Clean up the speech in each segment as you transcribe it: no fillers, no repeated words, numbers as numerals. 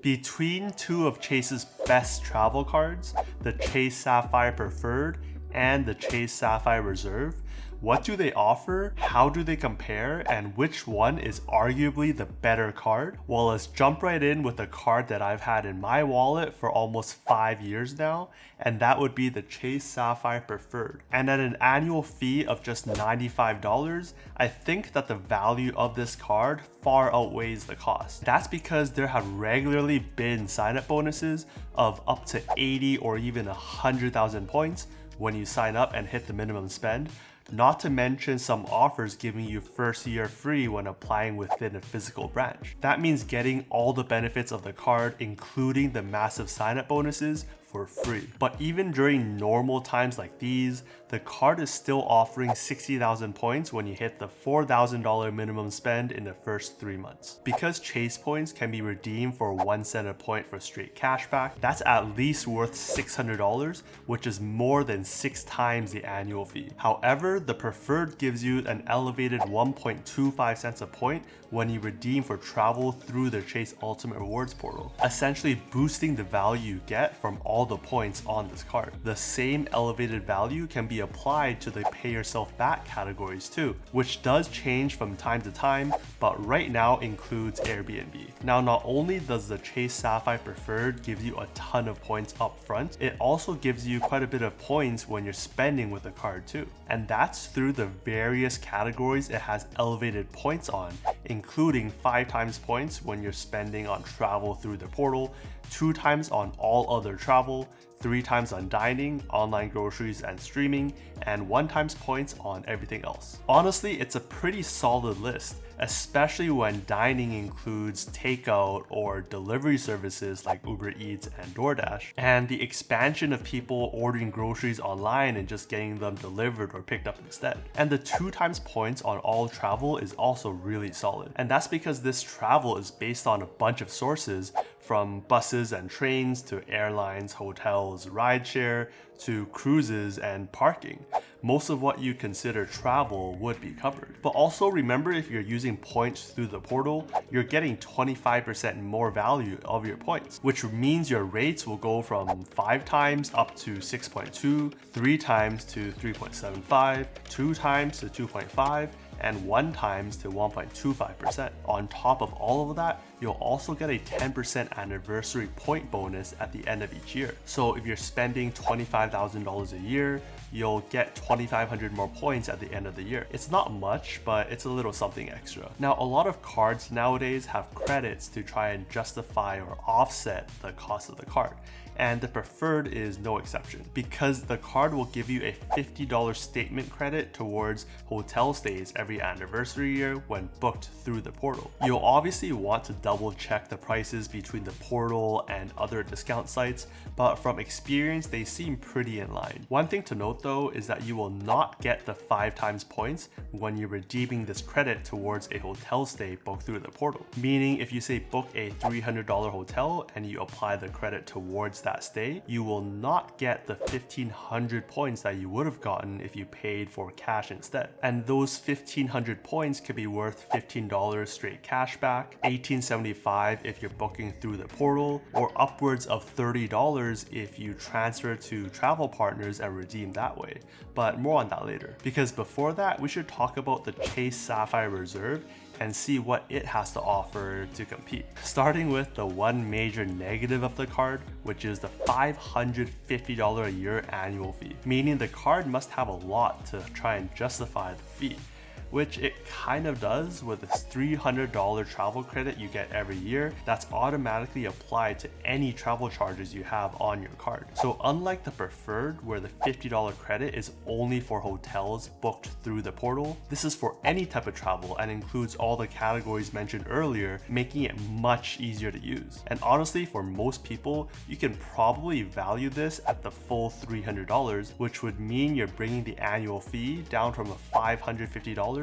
Between two of Chase's best travel cards, the Chase Sapphire Preferred and the Chase Sapphire Reserve, what do they offer, how do they compare, and which one is arguably the better card? Well, let's jump right in with a card that I've had in my wallet for almost 5 years now, and that would be the Chase Sapphire Preferred. And at an annual fee of just $95, I think that the value of this card far outweighs the cost. That's because there have regularly been sign-up bonuses of up to 80 or even 100,000 points when you sign up and hit the minimum spend. Not to mention some offers giving you first year free when applying within a physical branch. That means getting all the benefits of the card, including the massive sign-up bonuses, for free. But even during normal times like these, the card is still offering 60,000 points when you hit the $4,000 minimum spend in the first 3 months. Because Chase points can be redeemed for 1 cent a point for straight cashback, that's at least worth $600, which is more than 6 times the annual fee. However, the Preferred gives you an elevated 1.25 cents a point when you redeem for travel through the Chase Ultimate Rewards portal, essentially boosting the value you get from all the points on this card. The same elevated value can be applied to the pay yourself back categories too, which does change from time to time, but right now includes Airbnb. Now, not only does the Chase Sapphire Preferred give you a ton of points up front, it also gives you quite a bit of points when you're spending with the card too. And that's through the various categories it has elevated points on, including 5 times points when you're spending on travel through the portal, 2 times on all other travel, 3 times on dining, online groceries, and streaming, and 1 times points on everything else. Honestly, it's a pretty solid list, especially when dining includes takeout or delivery services like Uber Eats and DoorDash, and the expansion of people ordering groceries online and just getting them delivered or picked up instead. And the 2 times points on all travel is also really solid. And that's because this travel is based on a bunch of sources, from buses and trains to airlines, hotels, rideshare, to cruises and parking. Most of what you consider travel would be covered. But also remember, if you're using points through the portal, you're getting 25% more value of your points, which means your rates will go from 5 times up to 6.2, 3 times to 3.75, 2 times to 2.5, and 1 times to 1.25%. On top of all of that, you'll also get a 10% anniversary point bonus at the end of each year. So if you're spending $25,000 a year, you'll get 2,500 more points at the end of the year. It's not much, but it's a little something extra. Now, a lot of cards nowadays have credits to try and justify or offset the cost of the card. And the Preferred is no exception, because the card will give you a $50 statement credit towards hotel stays every anniversary year when booked through the portal. You'll obviously want to double check the prices between the portal and other discount sites, but from experience, they seem pretty in line. One thing to note though is that you will not get the 5 times points when you're redeeming this credit towards a hotel stay booked through the portal. Meaning, if you say book a $300 hotel and you apply the credit towards that stay, you will not get the 1,500 points that you would have gotten if you paid for cash instead. And those 1,500 points could be worth $15 straight cash back, $18.75 if you're booking through the portal, or upwards of $30 if you transfer to travel partners and redeem that way. But more on that later. Because before that, we should talk about the Chase Sapphire Reserve and see what it has to offer to compete. Starting with the one major negative of the card, which is the $550 a year annual fee, meaning the card must have a lot to try and justify the fee, which it kind of does with this $300 travel credit you get every year that's automatically applied to any travel charges you have on your card. So unlike the Preferred, where the $50 credit is only for hotels booked through the portal, this is for any type of travel and includes all the categories mentioned earlier, making it much easier to use. And honestly, for most people, you can probably value this at the full $300, which would mean you're bringing the annual fee down from a $550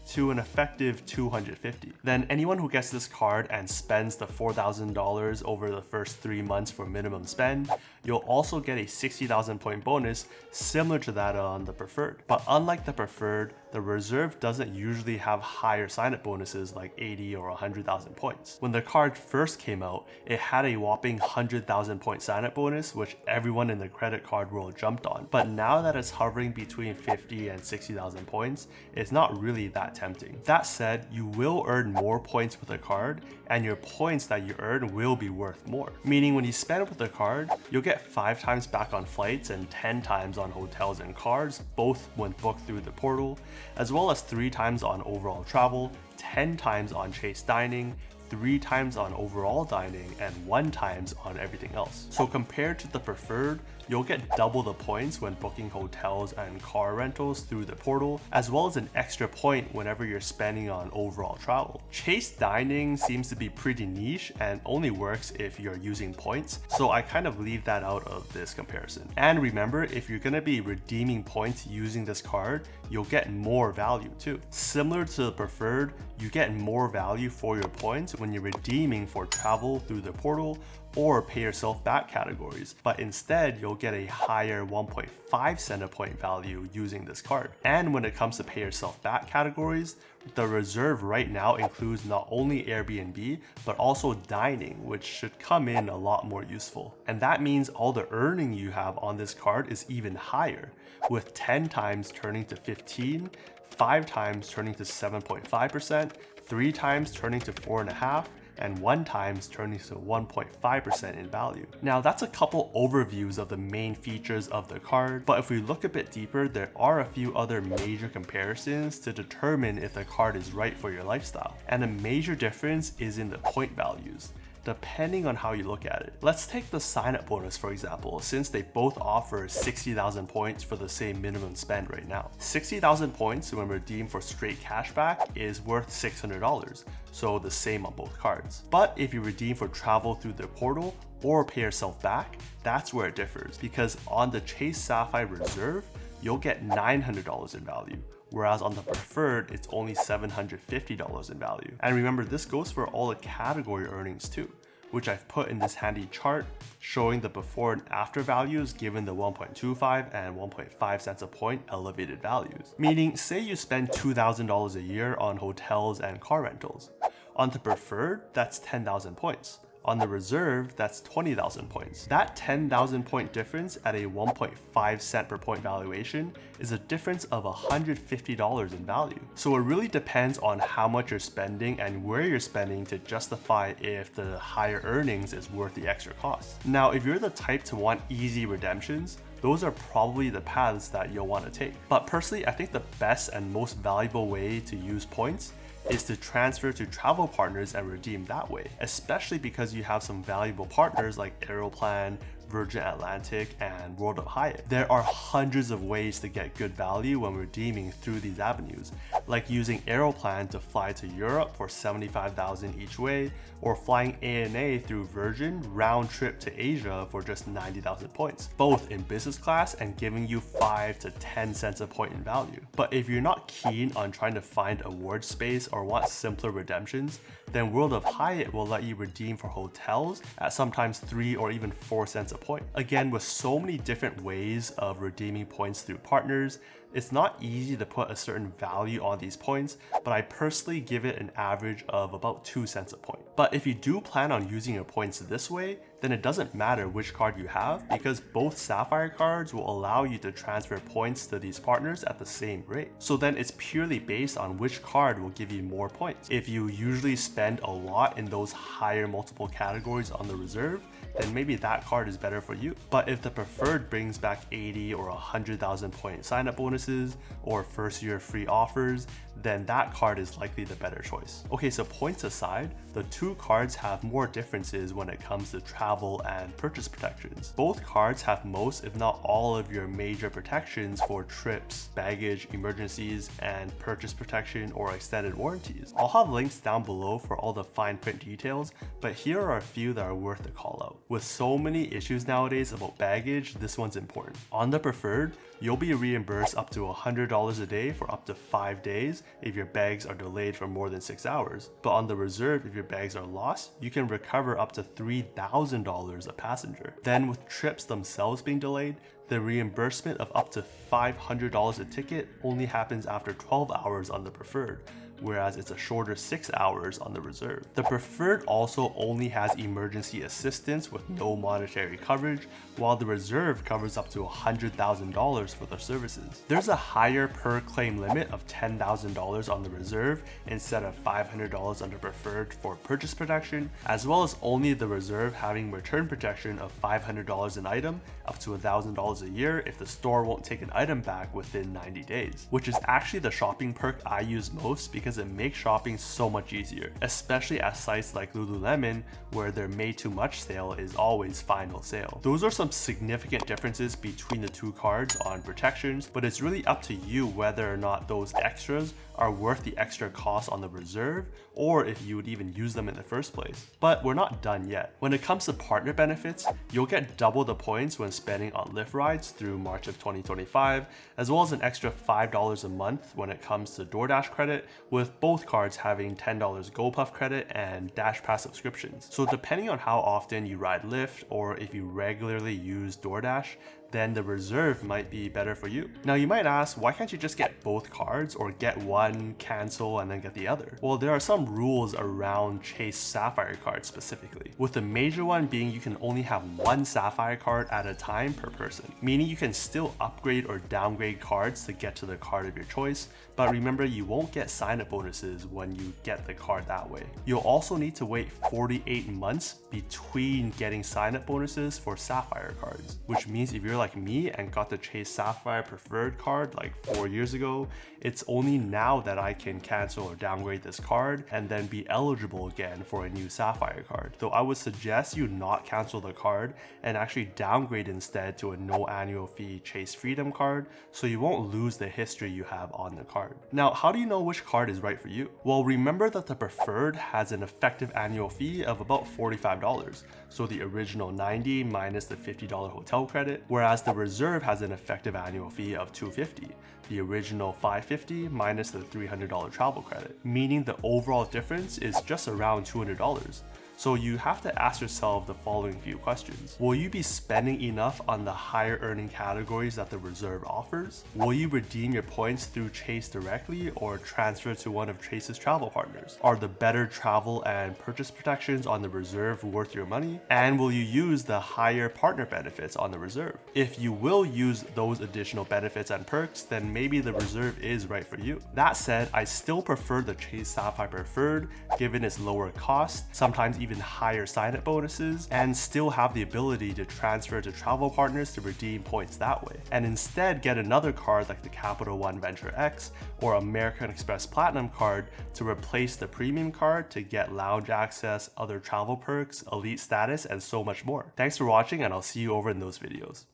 to an effective $250. Then anyone who gets this card and spends the $4,000 over the first 3 months for minimum spend, you'll also get a 60,000 point bonus similar to that on the preferred. But unlike the preferred, the reserve doesn't usually have higher sign-up bonuses like 80 or 100,000 points. When the card first came out, it had a whopping 100,000 point sign-up bonus, which everyone in the credit card world jumped on. But now that it's hovering between 50 and 60,000 points, it's not really that tempting. That said, you will earn more points with the card, and your points that you earn will be worth more. Meaning when you spend with the card, you'll get 5 times back on flights and 10 times on hotels and cars, both when booked through the portal, as well as 3 times on overall travel, 10 times on Chase dining, 3 times on overall dining, and 1 times on everything else. So compared to the preferred, you'll get double the points when booking hotels and car rentals through the portal, as well as an extra point whenever you're spending on overall travel. Chase dining seems to be pretty niche and only works if you're using points, so I kind of leave that out of this comparison. And remember, if you're gonna be redeeming points using this card, you'll get more value too. Similar to the preferred, you get more value for your points when you're redeeming for travel through the portal or pay yourself back categories, but instead you'll get a higher 1.5 cent a point value using this card. And when it comes to pay yourself back categories, the reserve right now includes not only Airbnb, but also dining, which should come in a lot more useful. And that means all the earning you have on this card is even higher, with 10 times turning to 15, 5 times turning to 7.5%, 3 times turning to 4.5%, and 1 times turning to 1.5% in value. Now that's a couple overviews of the main features of the card, but if we look a bit deeper, there are a few other major comparisons to determine if the card is right for your lifestyle. And a major difference is in the point values, depending on how you look at it. Let's take the sign-up bonus for example, since they both offer 60,000 points for the same minimum spend right now. 60,000 points when redeemed for straight cashback is worth $600, so the same on both cards. But if you redeem for travel through the portal or pay yourself back, that's where it differs, because on the Chase Sapphire Reserve, you'll get $900 in value, whereas on the preferred, it's only $750 in value. And remember, this goes for all the category earnings too, which I've put in this handy chart showing the before and after values given the 1.25 and 1.5 cents a point elevated values. Meaning, say you spend $2,000 a year on hotels and car rentals. On the preferred, that's 10,000 points. On the reserve, that's 20,000 points. That 10,000 point difference at a 1.5 cent per point valuation is a difference of $150 in value. So it really depends on how much you're spending and where you're spending to justify if the higher earnings is worth the extra cost. Now, if you're the type to want easy redemptions, those are probably the paths that you'll want to take. But personally, I think the best and most valuable way to use points is to transfer to travel partners and redeem that way, especially because you have some valuable partners like Aeroplan, Virgin Atlantic, and World of Hyatt. There are hundreds of ways to get good value when redeeming through these avenues, like using Aeroplan to fly to Europe for $75,000 each way, or flying ANA through Virgin round trip to Asia for just 90,000 points, both in business class and giving you 5 to 10 cents a point in value. But if you're not keen on trying to find award space or want simpler redemptions, then World of Hyatt will let you redeem for hotels at sometimes 3 or even 4 cents a point. Again, with so many different ways of redeeming points through partners, it's not easy to put a certain value on these points, but I personally give it an average of about 2 cents a point. But if you do plan on using your points this way, then it doesn't matter which card you have, because both Sapphire cards will allow you to transfer points to these partners at the same rate. So then it's purely based on which card will give you more points. If you usually spend a lot in those higher multiple categories on the reserve, then maybe that card is better for you. But if the preferred brings back 80 or 100,000 point sign-up bonuses or first year free offers, then that card is likely the better choice. Okay, so points aside, the two cards have more differences when it comes to travel and purchase protections. Both cards have most, if not all, of your major protections for trips, baggage, emergencies, and purchase protection or extended warranties. I'll have links down below for all the fine print details, but here are a few that are worth the call out. With so many issues nowadays about baggage, this one's important. On the preferred, you'll be reimbursed up up to $100 a day for up to 5 days if your bags are delayed for more than 6 hours. But on the Reserve, if your bags are lost, you can recover up to $3,000 a passenger. Then with trips themselves being delayed, the reimbursement of up to $500 a ticket only happens after 12 hours on the Preferred, whereas it's a shorter 6 hours on the Reserve. The Preferred also only has emergency assistance with no monetary coverage, while the Reserve covers up to $100,000 for their services. There's a higher per claim limit of $10,000 on the Reserve instead of $500 under Preferred for purchase protection, as well as only the Reserve having return protection of $500 an item up to $1,000 a year if the store won't take an item back within 90 days, which is actually the shopping perk I use most because it makes shopping so much easier, especially at sites like Lululemon where their May Too Much sale is always final sale. Those are some significant differences between the two cards on protections, but it's really up to you whether or not those extras are worth the extra cost on the Reserve or if you would even use them in the first place. But we're not done yet. When it comes to partner benefits, you'll get double the points when spending on Lyft rides through March of 2025, as well as an extra $5 a month when it comes to DoorDash credit, with both cards having $10 GoPuff credit and Dash Pass subscriptions. So depending on how often you ride Lyft or if you regularly use DoorDash, then the Reserve might be better for you. Now you might ask, why can't you just get both cards or get one, cancel, and then get the other? Well, there are some rules around Chase Sapphire cards specifically, with the major one being you can only have one Sapphire card at a time per person, meaning you can still upgrade or downgrade cards to get to the card of your choice, but remember you won't get sign-up bonuses when you get the card that way. You'll also need to wait 48 months between getting sign-up bonuses for Sapphire cards, which means if you're like me and got the Chase Sapphire Preferred card like 4 years ago, it's only now that I can cancel or downgrade this card and then be eligible again for a new Sapphire card. Though I would suggest you not cancel the card and actually downgrade instead to a no annual fee Chase Freedom card so you won't lose the history you have on the card. Now, how do you know which card is right for you? Well, remember that the Preferred has an effective annual fee of about $45, so the original $90 minus the $50 hotel credit, whereas the Reserve has an effective annual fee of $250, the original $550 minus the $300 travel credit, meaning the overall difference is just around $200. So you have to ask yourself the following few questions. Will you be spending enough on the higher earning categories that the Reserve offers? Will you redeem your points through Chase directly or transfer to one of Chase's travel partners? Are the better travel and purchase protections on the Reserve worth your money? And will you use the higher partner benefits on the Reserve? If you will use those additional benefits and perks, then maybe the Reserve is right for you. That said, I still prefer the Chase Sapphire Preferred given its lower cost, sometimes even higher sign-up bonuses, and still have the ability to transfer to travel partners to redeem points that way, and instead get another card like the Capital One Venture X or American Express Platinum card to replace the premium card to get lounge access, other travel perks, elite status, and so much more. Thanks for watching, and I'll see you over in those videos.